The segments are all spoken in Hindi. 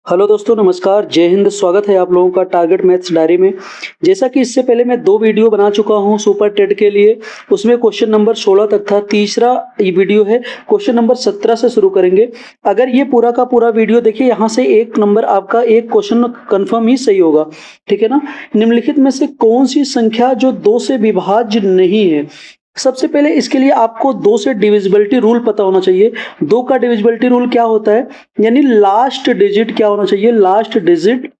हेलो दोस्तों, नमस्कार, जय हिंद। स्वागत है आप लोगों का टारगेट मैथ्स डायरी में। जैसा कि इससे पहले मैं 2 वीडियो बना चुका हूं सुपर टेट के लिए। उसमें क्वेश्चन नंबर 16 तक था। तीसरा ये वीडियो है, क्वेश्चन नंबर 17 से शुरू करेंगे। अगर ये पूरा का पूरा वीडियो देखिए, यहाँ से एक नंबर आपका एक क्वेश्चन कन्फर्म ही सही होगा, ठीक है ना। निम्नलिखित में से कौन सी संख्या जो 2 से विभाज्य नहीं है। सबसे पहले इसके लिए आपको 2 से डिविजिबिलिटी रूल पता होना चाहिए। 2 का डिविजिबिलिटी रूल क्या होता है, यानी लास्ट डिजिट क्या होना चाहिए, लास्ट डिजिट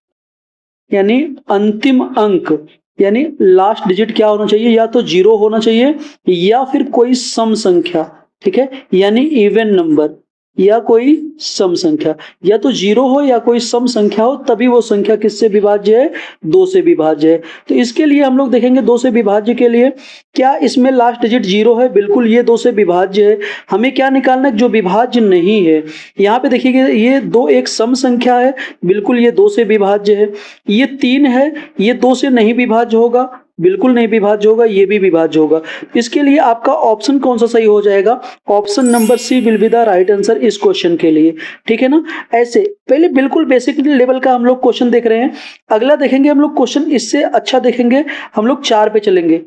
यानी अंतिम अंक, यानी लास्ट डिजिट क्या होना चाहिए, या तो 0 होना चाहिए या फिर कोई सम संख्या, ठीक है, यानी इवन नंबर या कोई सम संख्या। या तो 0 हो या कोई सम संख्या हो, तभी वो संख्या किससे विभाज्य है, 2 से विभाज्य है। तो इसके लिए हम लोग देखेंगे 2 से विभाज्य के लिए क्या इसमें लास्ट डिजिट 0 है, बिल्कुल ये 2 से विभाज्य है। हमें क्या निकालना है, जो विभाज्य नहीं है। यहाँ पे देखिए ये 2 एक सम संख्या है, बिल्कुल ये 2 से विभाज्य है। ये 3 है, ये 2 से नहीं विभाज्य होगा, बिल्कुल नहीं विभाज्य होगा, ये भी विभाज्य होगा। इसके लिए आपका ऑप्शन कौन सा सही हो जाएगा, option number C will be the right answer इस क्वेश्चन के लिए, ठीक है ना। ऐसे पहले बिल्कुल बेसिक लेवल का हम लोग क्वेश्चन देख रहे हैं। अगला देखेंगे हम लोग क्वेश्चन, इससे अच्छा देखेंगे हम लोग 4 पे चलेंगे।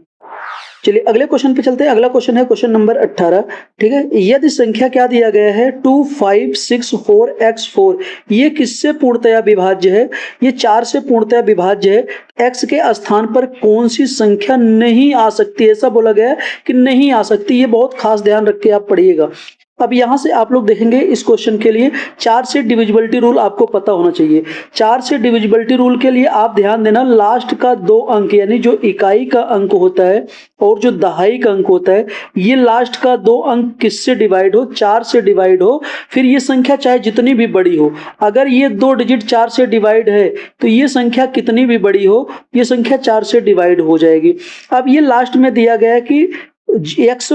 चलिए अगले क्वेश्चन पे चलते हैं। अगला क्वेश्चन है क्वेश्चन नंबर 18, ठीक है। यदि संख्या क्या दिया गया है 2564x4, ये किससे पूर्णतया विभाज्य है, ये 4 से पूर्णतया विभाज्य है। x के स्थान पर कौन सी संख्या नहीं आ सकती, ऐसा बोला गया है कि नहीं आ सकती। ये बहुत खास ध्यान रख के आप पढ़िएगा। अब यहां से आप लोग देखेंगे इस क्वेश्चन के लिए 4 से डिविजिबिलिटी रूल आपको पता होना चाहिए। 4 से डिविजिबिलिटी रूल के लिए आप ध्यान देना, लास्ट का 2 अंक यानी जो इकाई का अंक होता है और जो दहाई का अंक होता है, ये लास्ट का 2 अंक किससे डिवाइड हो, 4 से डिवाइड हो। फिर ये संख्या चाहे जितनी भी बड़ी हो, अगर ये 2 डिजिट 4 से डिवाइड है तो ये संख्या कितनी भी बड़ी हो, ये संख्या 4 से डिवाइड हो जाएगी। अब ये लास्ट में दिया गया है कि x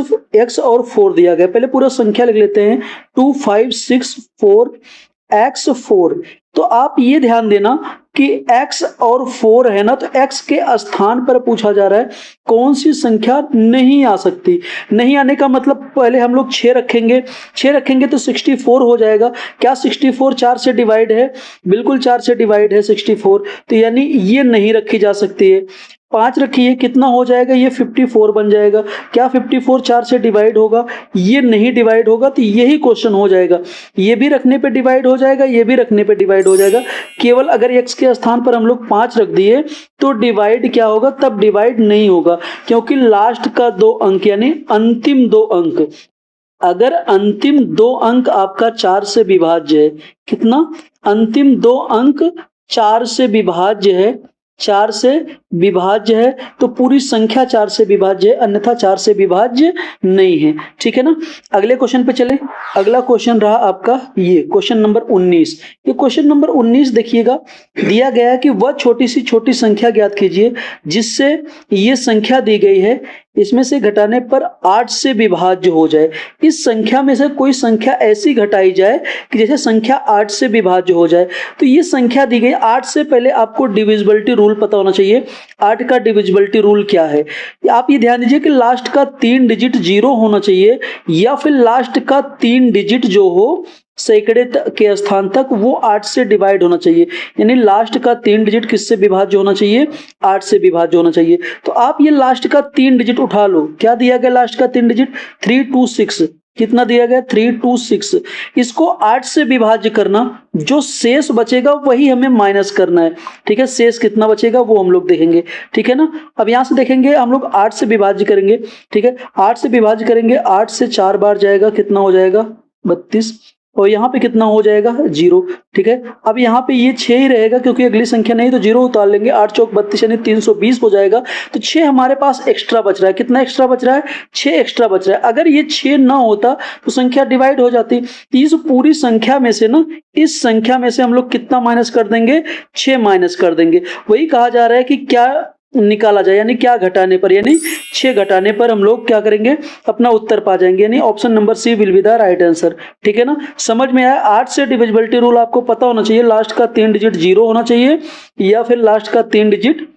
और 4 दिया गया। पहले पूरा संख्या लिख लेते हैं, 2564x4। तो आप ये ध्यान देना कि x और 4 है ना, तो x के स्थान पर पूछा जा रहा है कौन सी संख्या नहीं आ सकती। नहीं आने का मतलब पहले हम लोग 6 रखेंगे, 6 रखेंगे तो 64 हो जाएगा। क्या 64 4 से डिवाइड है, बिल्कुल 4 से डिवाइड है 64, तो यानी ये नहीं रखी जा सकती है। 5 रखिए, कितना हो जाएगा, ये 54 बन जाएगा। क्या 54 4 से डिवाइड होगा, ये नहीं डिवाइड होगा, तो यही क्वेश्चन हो जाएगा। ये भी रखने पे डिवाइड हो जाएगा, ये भी रखने पे डिवाइड हो जाएगा। केवल अगर x के स्थान पर हम लोग 5 रख दिए तो डिवाइड क्या होगा, तब डिवाइड नहीं होगा, क्योंकि लास्ट का 2 अंक यानी अंतिम 2 अंक, अगर अंतिम 2 अंक आपका 4 से विभाज्य है, कितना, अंतिम 2 अंक 4 से विभाज्य है, 4 से विभाज्य है, तो पूरी संख्या 4 से विभाज्य है, अन्यथा 4 से विभाज्य नहीं है, ठीक है ना। अगले क्वेश्चन पे चले। अगला क्वेश्चन रहा आपका ये क्वेश्चन नंबर 19। ये क्वेश्चन नंबर 19 देखिएगा, दिया गया है कि वह छोटी सी छोटी संख्या ज्ञात कीजिए जिससे ये संख्या दी गई है, इसमें से घटाने पर 8 से विभाज्य हो जाए। इस संख्या में से कोई संख्या ऐसी घटाई जाए कि जैसे संख्या 8 से विभाज्य हो जाए। तो ये संख्या दी गई 8 से, पहले आपको डिविजिबिलिटी रूल पता होना चाहिए। 8 का डिविजिबिलिटी रूल क्या है, आप ये ध्यान दीजिए कि लास्ट का 3 डिजिट 0 होना चाहिए, या फिर लास्ट का 3 डिजिट जो हो सैकड़े के स्थान तक, वो 8 से डिवाइड होना चाहिए। यानी लास्ट का 3 डिजिट किससे विभाज्य होना चाहिए, 8 से विभाज्य होना चाहिए। तो आप ये लास्ट का 3 डिजिट उठा लो। क्या दिया गया लास्ट का 3 डिजिट, 326। कितना दिया गया, 326। इसको 8 से विभाज्य करना, जो शेष बचेगा वही हमें माइनस करना है, ठीक है। शेष कितना बचेगा वो हम लोग देखेंगे, ठीक है ना। अब यहां से देखेंगे हम लोग 8 से विभाज्य करेंगे, ठीक है। 8 से विभाज्य करेंगे, 8 से 4 बार जाएगा, कितना हो जाएगा, 32, और यहाँ पे कितना हो जाएगा, 0, ठीक है। अब यहाँ पे ये 6 ही रहेगा क्योंकि अगली संख्या नहीं, तो 0 उतार लेंगे, 8 चौक 32 यानी 320 हो जाएगा। तो 6 हमारे पास एक्स्ट्रा बच रहा है। कितना एक्स्ट्रा बच रहा है, 6 एक्स्ट्रा बच रहा है। अगर ये 6 ना होता तो संख्या डिवाइड हो जाती। इस पूरी संख्या में से ना, इस संख्या में से हम लोग कितना माइनस कर देंगे, 6 माइनस कर देंगे। वही कहा जा रहा है कि क्या निकाला जाए, यानी क्या घटाने पर, यानी 6 घटाने पर हम लोग क्या करेंगे, अपना उत्तर पा जाएंगे। यानी option number C will be the right answer, ठीक है ना। समझ में आया। 8 से डिविजिबिलिटी रूल आपको पता होना चाहिए, लास्ट का 3 डिजिट 0 होना चाहिए, या फिर लास्ट का 3 डिजिट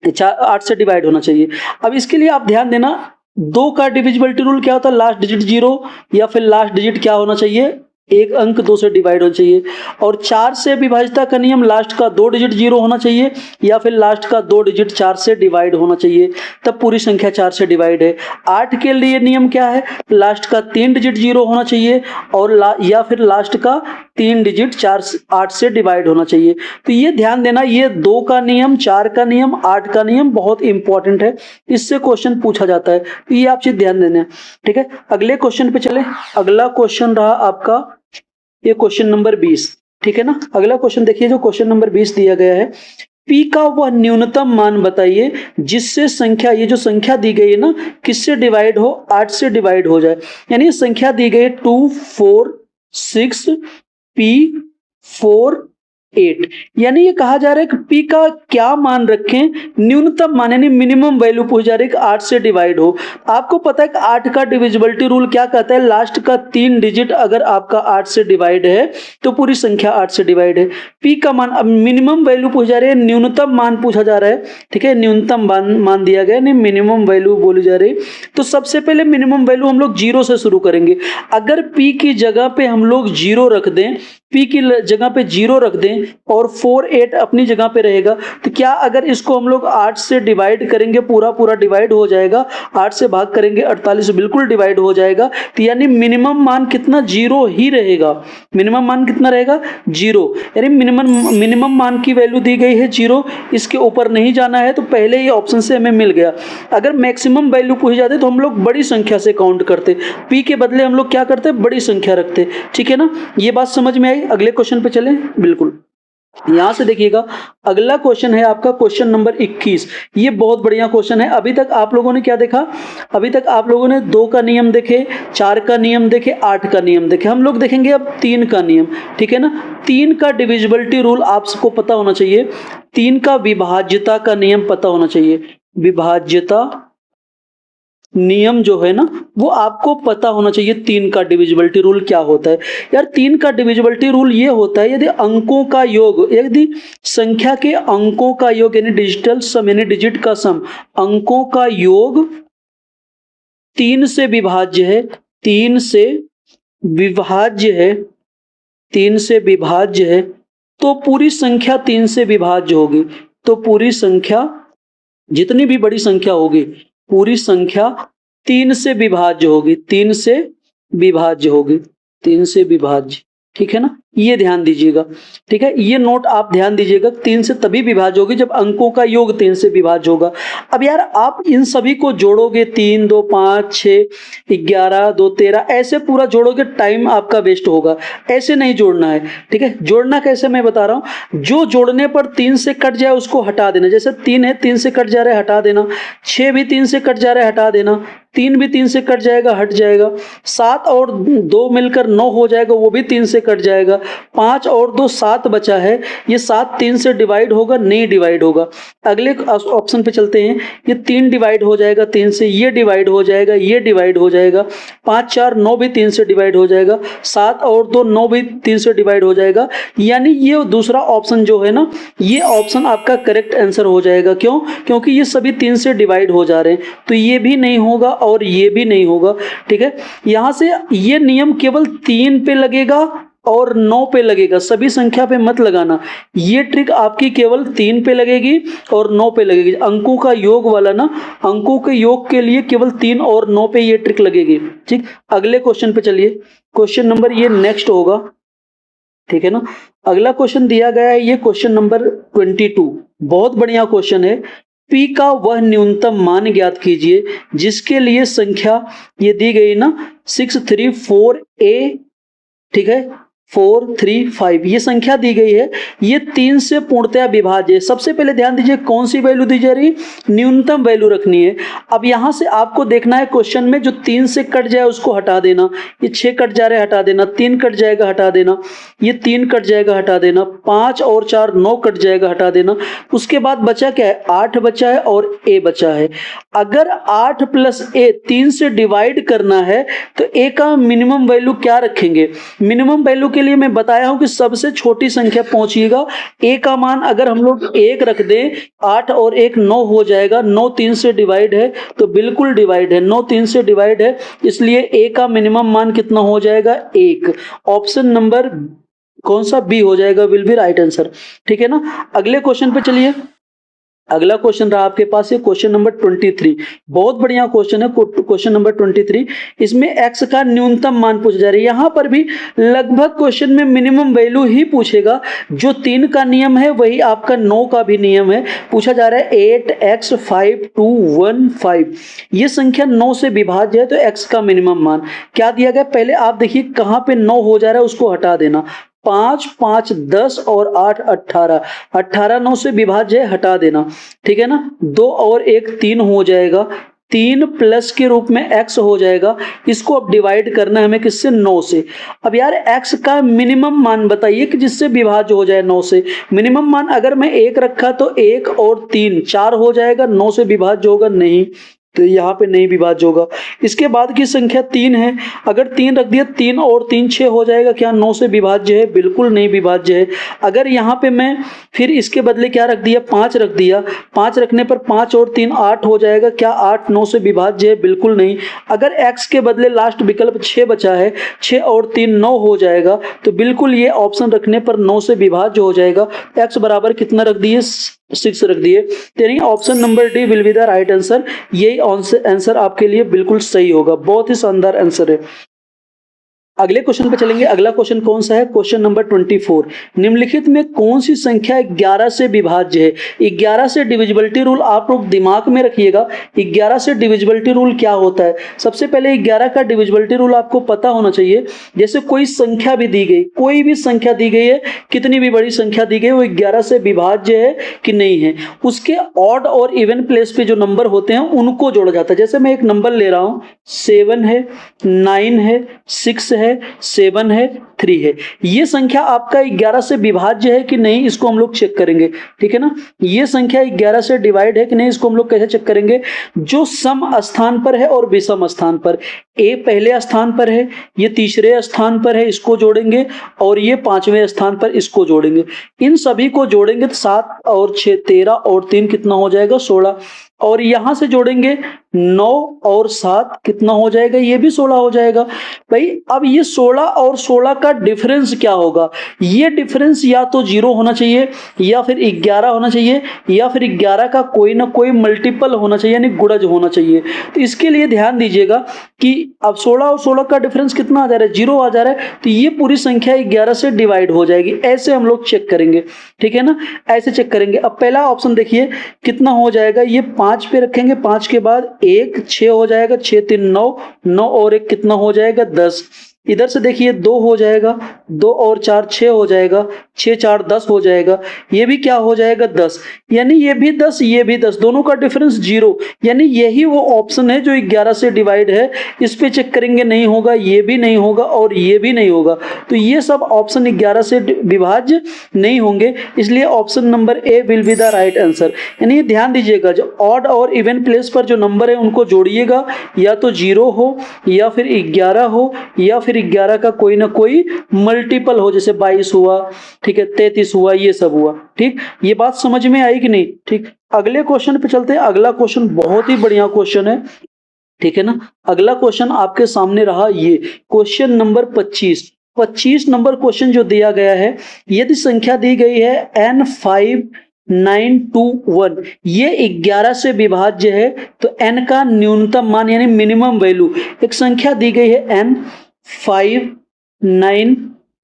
8 से डिवाइड होना चाहिए। अब इसके लिए आप ध्यान देना, 2 का डिविजिबिलिटी रूल क्या होता है, लास्ट डिजिट 0 या फिर लास्ट डिजिट क्या होना चाहिए, एक अंक 2 से डिवाइड होना चाहिए। और 4 से विभाज्यता का नियम लास्ट का 2 डिजिट 0 होना चाहिए या फिर लास्ट का 2 डिजिट 4 से डिवाइड होना चाहिए, तब पूरी संख्या 4 से डिवाइड है। 8 के लिए नियम क्या है, लास्ट का 3 डिजिट 0 होना चाहिए और या फिर लास्ट का 3 डिजिट 8 से डिवाइड होना चाहिए। तो ये ध्यान देना, ये 2 का नियम, 4 का नियम, 8 का नियम बहुत इंपॉर्टेंट है, इससे क्वेश्चन पूछा जाता है, तो ये आप चीज ध्यान देना है। ठीक है, अगले क्वेश्चन पे चले। अगला क्वेश्चन रहा आपका ये क्वेश्चन नंबर 20। ठीक है ना, अगला क्वेश्चन देखिए जो क्वेश्चन नंबर 20 दिया गया है, P का वह न्यूनतम मान बताइए जिससे संख्या, ये जो संख्या दी गई है ना, किससे डिवाइड हो, 8 से डिवाइड हो जाए। यानी संख्या दी गई 2 4 6 P 4 8, यानी ये कहा जा रहा है कि P का क्या मान रखें, न्यूनतम मान, यानी मिनिमम वैल्यू पूछ जा रही है कि 8 से डिवाइड हो। आपको पता है कि 8 का डिविजिबिलिटी रूल क्या कहता है, लास्ट का 3 डिजिट अगर आपका 8 से डिवाइड है तो पूरी संख्या 8 से डिवाइड है। P का मान, अब मिनिमम वैल्यू पूछ जा रही है, न्यूनतम मान पूछा जा रहा है। ठीक है, न्यूनतम मान दिया गया, नहीं मिनिमम वैल्यू बोली जा रही। तो सबसे पहले मिनिमम वैल्यू हम लोग 0 से शुरू करेंगे। अगर P की जगह पे हम लोग 0 रख दें, P की जगह पे 0 रख दें और 4 8 अपनी जगह पे रहेगा, तो क्या अगर इसको हम लोग 8 से डिवाइड करेंगे, पूरा डिवाइड हो जाएगा, 8 से भाग करेंगे 48 बिल्कुल डिवाइड हो जाएगा। तो यानी मिनिमम मान कितना, 0 ही रहेगा। मिनिमम मान कितना रहेगा, 0, यानी मिनिमम मान की वैल्यू दी गई है 0, इसके ऊपर नहीं जाना है, तो पहले ही ऑप्शन से हमें मिल गया। अगर मैक्सिमम वैल्यू पूछी जाती तो हम लोग बड़ी संख्या से काउंट करते, P के बदले हम लोग क्या करते, बड़ी संख्या रखते। ठीक है ना, ये बात समझ में आई। अगले क्वेश्चन पे चलें। बिल्कुल, यहां से देखिएगा, अगला क्वेश्चन है आपका क्वेश्चन नंबर 21। ये बहुत बढ़िया क्वेश्चन है। अभी तक आप लोगों ने क्या देखा, अभी तक आप लोगों ने 2 का नियम देखे, 4 का नियम देखे, 8 का नियम देखे। हम लोग देखेंगे अब 3 का नियम। ठीक है ना, 3 का डिविजिबिलिटी रूल आपको पता होना चाहिए, 3 का विभाज्यता का नियम पता होना चाहिए। विभाज्यता नियम जो है ना वो आपको पता होना चाहिए। 3 का डिविजिबिलिटी रूल क्या होता है यार, 3 का डिविजिबिलिटी रूल ये होता है, यदि अंकों का योग, यदि संख्या के अंकों का योग, यानी डिजिटल सम, यानी डिजिट का सम, अंकों का योग 3 से विभाज्य है, 3 से विभाज्य है, 3 से विभाज्य है, तो पूरी संख्या 3 से विभाज्य होगी। तो पूरी संख्या, जितनी भी बड़ी संख्या होगी, पूरी संख्या 3 से विभाज्य होगी, 3 से विभाज्य होगी, 3 से विभाज्य। ठीक है ना, ये ध्यान दीजिएगा। ठीक है, ये नोट आप ध्यान दीजिएगा, 3 से तभी विभाज्य होगी जब अंकों का योग 3 से विभाज्य होगा। अब यार आप इन सभी को जोड़ोगे, 3 2 5 6 11 2 13, ऐसे पूरा जोड़ोगे, टाइम आपका वेस्ट होगा। ऐसे नहीं जोड़ना है। ठीक है, जोड़ना कैसे मैं बता रहा हूं, जो जोड़ने पर 3 से कट जाए उसको हटा देना। जैसे 3 है, 3 से कट जा रहा है, हटा देना। 6 भी 3 से कट जा रहा है, हटा देना। 3 भी 3 से कट जाएगा, हट जाएगा। 7 और 2 मिलकर 9 हो जाएगा, वो भी 3 से कट जाएगा। 5 और 2 7 बचा है, ये 7 3 से डिवाइड होगा, नहीं डिवाइड होगा। अगले ऑप्शन पे चलते हैं, ये 3 डिवाइड हो जाएगा 3 से, ये डिवाइड हो जाएगा, ये डिवाइड हो जाएगा। 5 4 9 भी 3 से डिवाइड हो जाएगा। 7 और 2 9 भी 3 से डिवाइड हो जाएगा। यानी ये दूसरा ऑप्शन जो है ना, ये ऑप्शन आपका करेक्ट आंसर हो जाएगा। क्यों? क्योंकि ये सभी 3 से डिवाइड हो जा रहे हैं, तो ये भी नहीं होगा और ये भी नहीं होगा। ठीक है, यहां से ये नियम केवल 3 पे लगेगा और 9 पे लगेगा, सभी संख्या पे मत लगाना। ये ट्रिक आपकी केवल 3 पे लगेगी और 9 पे लगेगी। अंकों का योग वाला ना, अंकों के योग के लिए केवल 3 और 9 पे ये ट्रिक लगेगी। ठीक, अगले क्वेश्चन पे चलिए। क्वेश्चन नंबर ये नेक्स्ट होगा। ठीक है ना, अगला क्वेश्चन दिया गया है, ये क्वेश्चन नंबर 22। बहुत बढ़िया क्वेश्चन है। P का वह न्यूनतम मान ज्ञात कीजिए जिसके लिए संख्या ये दी गई ना 634A, ठीक है, 435, ये संख्या दी गई है, ये 3 से पूर्णतया विभाज्य है। सबसे पहले ध्यान दीजिए कौन सी वैल्यू दी जा रही है, न्यूनतम वैल्यू रखनी है। अब यहां से आपको देखना है क्वेश्चन में, जो 3 से कट जाए उसको हटा देना। ये 6 कट जा रहा है, हटा देना। 3 कट जाएगा, हटा देना। ये 3 कट जाएगा, हटा देना। 5 और 4 9 कट जाएगा, हटा देना। उसके बाद बचा क्या है, 8 बचा है और A बचा है। अगर 8 प्लस A 3 से डिवाइड करना है तो A का मिनिमम वैल्यू क्या रखेंगे, मिनिमम वैल्यू के लिए मैं बताया हूं कि सबसे छोटी संख्या पहुंचिएगा। ए का मान अगर हम लोग 1 रख दें, 8 और 1 9 हो जाएगा। 9 3 से डिवाइड है तो बिल्कुल डिवाइड है, 9 3 से डिवाइड है, इसलिए ए का मिनिमम मान कितना हो जाएगा 1। ऑप्शन नंबर कौन सा बी हो जाएगा, विल बी राइट आंसर। ठीक है ना। अगले क्वेश्चन पे चलिए। अगला क्वेश्चन रहा आपके पास, ये क्वेश्चन नंबर 23। बहुत बढ़िया क्वेश्चन है क्वेश्चन नंबर 23। इसमें x का न्यूनतम मान पूछा जा रहा है। यहां पर भी लगभग क्वेश्चन में मिनिमम वैल्यू ही पूछेगा। जो 3 का नियम है वही आपका 9 का भी नियम है। पूछा जा रहा है 8x 5215, ये संख्या 9 से विभाज्य है तो x का मिनिमम मान क्या दिया गया। पहले आप देखिए कहां पे 9 हो जा रहा है, उसको हटा देना। 5 5 10 और 8 18, 18 9 से विभाज्य है, हटा देना। ठीक है ना। 2 और 1 3 हो जाएगा, 3 प्लस के रूप में x हो जाएगा। इसको अब डिवाइड करना है हमें किससे, 9 से। अब यार x का मिनिमम मान बताइए कि जिससे विभाज्य हो जाए 9 से। मिनिमम मान अगर मैं 1 रखा तो 1 और 3 4 हो जाएगा, 9 से विभाज्य होगा नहीं, तो यहाँ पे नहीं विभाज्य होगा। इसके बाद की संख्या 3 है, अगर 3 रख दिया, 3 और 3 6 हो जाएगा, क्या 9 से विभाज्य है, बिल्कुल नहीं विभाज्य है। अगर यहाँ पे मैं फिर इसके बदले क्या रख दिया, 5 रख दिया, 5 रखने पर 5 और 3 8 हो जाएगा, क्या 8 9 से विभाज्य है, बिल्कुल नहीं। अगर x के बदले लास्ट विकल्प 6 बचा है, 6 और 3 9 हो जाएगा, तो बिल्कुल ये ऑप्शन रखने पर 9 से विभाज्य हो जाएगा। x बराबर कितना रख दिए, 6 रख दिए। यानी option number D will be the right answer. यही आंसर आपके लिए बिल्कुल सही होगा। बहुत ही शानदार आंसर है। अगले क्वेश्चन पे चलेंगे। अगला क्वेश्चन कौन सा है, क्वेश्चन नंबर 24। निम्नलिखित में कौन सी संख्या 11 से विभाज्य है। 11 से डिविजिबिलिटी रूल आप लोग दिमाग में रखिएगा। 11 से डिविजिबिलिटी रूल क्या होता है। सबसे पहले 11 का डिविजिबिलिटी रूल आपको पता होना चाहिए। जैसे कोई संख्या भी दी गई, कोई भी संख्या दी गई है, कितनी भी बड़ी संख्या दी गई, वो 11 से विभाज्य है कि नहीं है। उसके ऑड और इवन प्लेस पे जो नंबर होते हैं उनको जोड़ा जाता है। जैसे मैं एक नंबर ले रहा हूं, 7 है, 9 है, 6 है, 7 है, 3 है। ये संख्या आपका 11 से विभाज्य है कि नहीं, इसको हम लोग चेक करेंगे। ठीक है ना। ये संख्या 11 से डिवाइड है कि नहीं, इसको हम लोग कैसे चेक करेंगे। जो सम स्थान पर है और विषम स्थान पर, ए पहले स्थान पर है, ये तीसरे स्थान पर है, इसको जोड़ेंगे, और ये 5वें स्थान पर, इसको जोड़ेंगे। इन सभी को जोड़ेंगे तो 7 और 6 13 और 3 कितना हो जाएगा, 16। और यहां से जोड़ेंगे 9 और 7 कितना हो जाएगा, ये भी 16 हो जाएगा। भाई अब ये 16 और 16 का डिफरेंस क्या होगा। ये डिफरेंस या तो 0 होना चाहिए, या फिर 11 होना चाहिए, या फिर 11 का कोई ना कोई मल्टीपल होना चाहिए, यानी गुणज होना चाहिए। तो इसके लिए ध्यान दीजिएगा कि अब 16 और 16 का डिफरेंस कितना आ जा रहा है, 0 आ जा रहा है, तो ये पूरी संख्या 11 से डिवाइड हो जाएगी। ऐसे हम लोग चेक करेंगे। ठीक है ना, ऐसे चेक करेंगे। अब पहला ऑप्शन देखिए कितना हो जाएगा, ये 5 पे रखेंगे, 5 के बाद 1 6 हो जाएगा, 6 3 9, 9 और 1 कितना हो जाएगा, 10। इधर से देखिए 2 हो जाएगा, 2 और 4 6 हो जाएगा, 6 4 10 हो जाएगा, ये भी क्या हो जाएगा, 10। यानी ये भी 10, ये भी 10, दोनों का डिफरेंस 0। यानी यही वो ऑप्शन है जो 11 से डिवाइड है। इस पे चेक करेंगे, नहीं होगा, ये भी नहीं होगा, और ये भी नहीं होगा। तो ये सब ऑप्शन 11 से विभाज्य नहीं होंगे, इसलिए option number A will be the right answer. यानी ध्यान दीजिएगा, जो ऑड और इवन प्लेस पर जो नंबर है उनको जोड़िएगा, या तो 0 हो, या फिर 11 हो, या फिर 11 का कोई ना कोई मल्टीपल हो, जैसे 22 हुआ, ठीक है, 33 हुआ, ये सब हुआ। ठीक, ये बात समझ में आई कि नहीं। ठीक, अगले क्वेश्चन पे चलते हैं। अगला क्वेश्चन बहुत ही बढ़िया क्वेश्चन है। ठीक है ना। अगला क्वेश्चन आपके सामने रहा, ये क्वेश्चन नंबर 25 नंबर क्वेश्चन जो दिया गया है, यदि संख्या दी गई है n5 9 2 1, ये 11 से विभाज्य है, तो n का न्यूनतम मान यानी मिनिमम वैल्यू, एक संख्या दी गई है n 5 9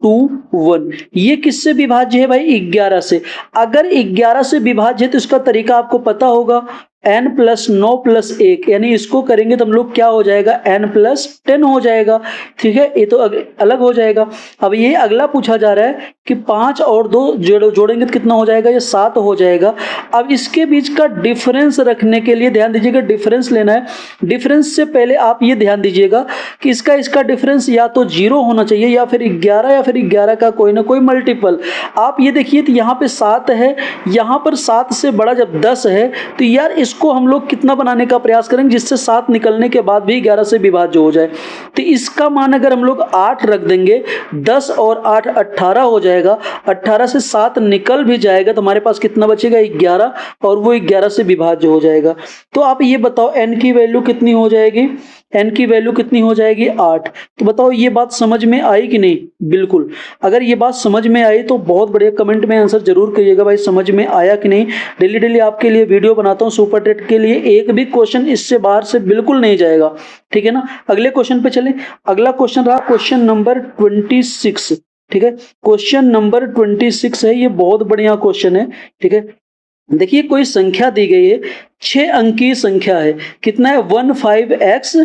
2 1, ये किससे विभाज्य है भाई, 11 से। अगर 11 से विभाज्य है तो इसका तरीका आपको पता होगा, n प्लस 9 प्लस 1, यानी इसको करेंगे तो हम लोग क्या हो जाएगा, n प्लस 10 हो जाएगा। ठीक है, ये तो अलग हो जाएगा। अब ये अगला पूछा जा रहा है कि 5 और 2 जोड़ेंगे तो कितना हो जाएगा, ये 7 हो जाएगा। अब इसके बीच का डिफरेंस रखने के लिए ध्यान दीजिएगा, डिफरेंस लेना है। डिफरेंस से पहले आप ये ध्यान दीजिएगा कि इसका डिफरेंस या तो 0 होना चाहिए, या फिर 11, या फिर 11 का कोई ना कोई मल्टीपल। आप ये देखिए तो यहाँ पे 7 है, यहाँ पर 7 से बड़ा जब 10 है, तो यार उसको हम लोग कितना बनाने का प्रयास करेंगे जिससे 7 निकलने के बाद भी 11 से विभाज्य हो जाए। तो इसका मान अगर हम लोग 8 रख देंगे, 10 और 8 18 हो जाएगा, 18 से 7 निकल भी जाएगा तो हमारे पास कितना बचेगा 11, और वो 11 से विभाज्य हो जाएगा। तो आप ये बताओ n की वैल्यू कितनी हो जाएगी, n की वैल्यू कितनी हो जाएगी 8। तो बताओ ये बात समझ में आई कि नहीं? बिल्कुल। अगर ये बात समझ में आई तो बहुत बढ़िया, कमेंट में आंसर जरूर करिएगा भाई समझ में आया कि नहीं। डेली डेली आपके लिए वीडियो बनाता हूँ सुपर टेट के लिए, एक भी क्वेश्चन इससे बाहर से बिल्कुल नहीं जाएगा, ठीक है ना। अगले क्वेश्चन पे चलें। अगला क्वेश्चन रहा क्वेश्चन नंबर 26, ठीक है। क्वेश्चन नंबर 26 है, ये बहुत बढ़िया क्वेश्चन है, ठीक है। देखिए कोई संख्या दी गई है, 6 अंकीय संख्या है, कितना है 15x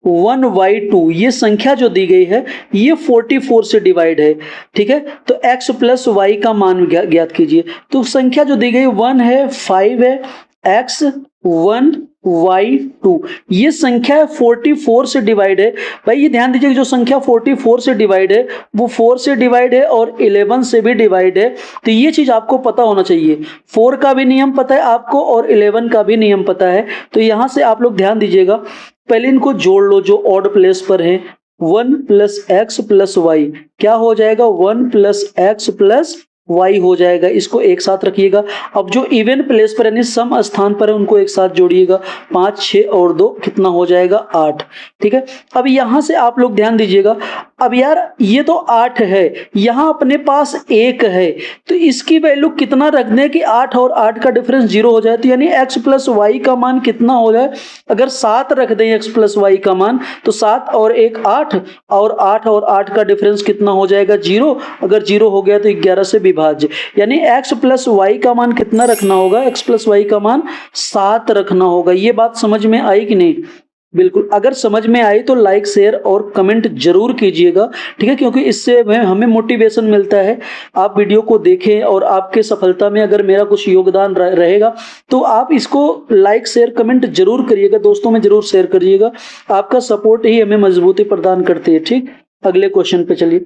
1y2, ये संख्या जो दी गई है ये 44 से डिवाइड है, ठीक है। तो x प्लस y का मान ज्ञात कीजिए। तो संख्या जो दी गई 1 है, 5 है, x 1 y2, ये संख्या 44 से डिवाइड है। भाई ये ध्यान दीजिए जो संख्या 44 से डिवाइड है वो 4 से डिवाइड है और 11 से भी डिवाइड है। तो ये चीज आपको पता होना चाहिए, 4 का भी नियम पता है आपको और 11 का भी नियम पता है। तो यहां से आप लोग ध्यान दीजिएगा, पहले इनको जोड़ लो जो ऑड प्लेस पर है। 1 प्लस एक्स प्लस वाई क्या हो जाएगा 1 प्लस एक्स प्लस y हो जाएगा, इसको एक साथ रखिएगा। अब जो इवन प्लेस पर यानी सम स्थान पर है उनको एक साथ जोड़िएगा, 5 6 और 2 कितना हो जाएगा 8, ठीक है। अब यहां से आप लोग ध्यान दीजिएगा, अब यार ये तो 8 है, यहां अपने पास 1 है, तो इसकी वैल्यू कितना रख दें कि 8 और 8 का डिफरेंस 0 हो जाए। तो यानी x प्लस वाई का मान कितना हो जाए, अगर 7 रख दें x प्लस वाई का मान तो 7 और 1 8, और 8 और 8 का डिफरेंस कितना हो जाएगा 0, अगर 0 हो गया तो 11 से विभाज्य, यानी x प्लस वाई का मान कितना रखना होगा, x प्लस वाई का मान 7 रखना होगा। ये बात समझ में आई कि नहीं? बिल्कुल। अगर समझ में आई तो लाइक शेयर और कमेंट जरूर कीजिएगा, ठीक है, क्योंकि इससे हमें मोटिवेशन मिलता है। आप वीडियो को देखें और आपके सफलता में अगर मेरा कुछ योगदान रहेगा तो आप इसको लाइक शेयर कमेंट जरूर करिएगा, दोस्तों में जरूर शेयर करिएगा। आपका सपोर्ट ही हमें मजबूती प्रदान करती है, ठीक। अगले क्वेश्चन पे चलिए।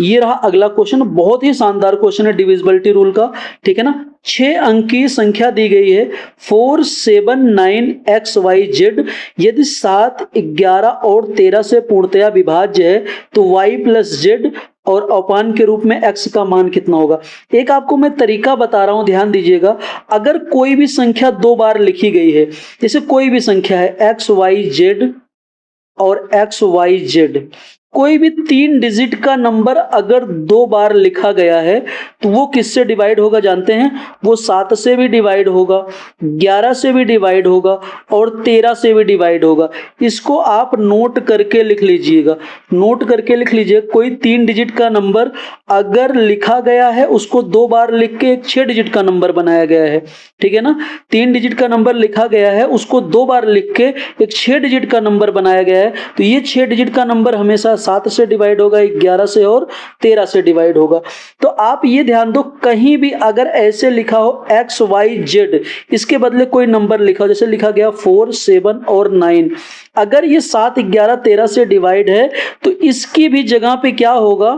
ये रहा अगला क्वेश्चन, बहुत ही शानदार क्वेश्चन है डिविजिबिलिटी रूल का, ठीक है ना। 6 अंक की संख्या दी गई है 4 7 9 xyz, यदि 7 11 और 13 से पूर्णतया विभाज्य है तो y प्लस z और अपान के रूप में x का मान कितना होगा। एक आपको मैं तरीका बता रहा हूं, ध्यान दीजिएगा। अगर कोई भी संख्या 2 बार लिखी गई है, जैसे कोई भी संख्या है xyz और xyz, कोई भी 3 डिजिट का नंबर अगर 2 बार लिखा गया है तो वो किससे डिवाइड होगा जानते हैं? वो 7 से भी डिवाइड होगा, 11 से भी डिवाइड होगा और 13 से भी डिवाइड होगा। इसको आप नोट करके लिख लीजिएगा, नोट करके लिख लीजिए। कोई 3 डिजिट का नंबर अगर लिखा गया है उसको 2 बार लिख के एक 6 डिजिट का नंबर बनाया गया है, ठीक है ना। 3 डिजिट का नंबर लिखा गया है उसको 2 बार लिख के एक 6 डिजिट का नंबर बनाया गया है, तो ये 6 डिजिट का नंबर हमेशा 7 से डिवाइड होगा, 11 से और 13 से डिवाइड होगा। तो आप ये ध्यान दो, कहीं भी अगर ऐसे लिखा हो XYZ, इसके बदले कोई नंबर लिखा हो, जैसे लिखा गया 4 7 और 9, अगर ये 7 11 13 से डिवाइड है तो इसकी भी जगह पे क्या होगा,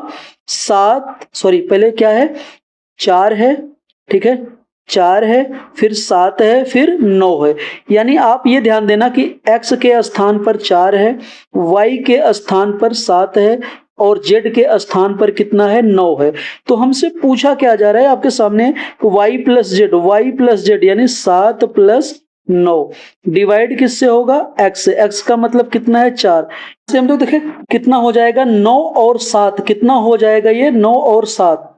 पहले क्या है 4 है, ठीक है, 4 है, फिर 7 है, फिर 9 है। यानी आप ये ध्यान देना कि x के स्थान पर 4 है, y के स्थान पर 7 है और z के स्थान पर कितना है 9 है। तो हमसे पूछा क्या जा रहा है आपके सामने, y प्लस z यानी 7 प्लस 9 डिवाइड किससे होगा, x से। x का मतलब कितना है 4 से। हम लोग देखें कितना हो जाएगा 9 और 7, कितना हो जाएगा ये 9 और 7,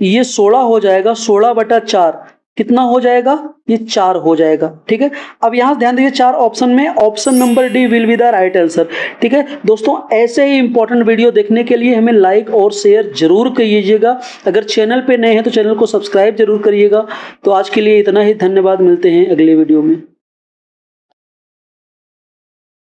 ये 16 हो जाएगा, 16/4 कितना हो जाएगा, ये 4 हो जाएगा, ठीक है। अब यहां ध्यान दीजिए 4 ऑप्शन में option number D will be the right answer, ठीक है। दोस्तों ऐसे ही इंपॉर्टेंट वीडियो देखने के लिए हमें लाइक और शेयर जरूर कीजिएगा। अगर चैनल पे नए हैं तो चैनल को सब्सक्राइब जरूर करिएगा। तो आज के लिए इतना ही, धन्यवाद, मिलते हैं अगले वीडियो में।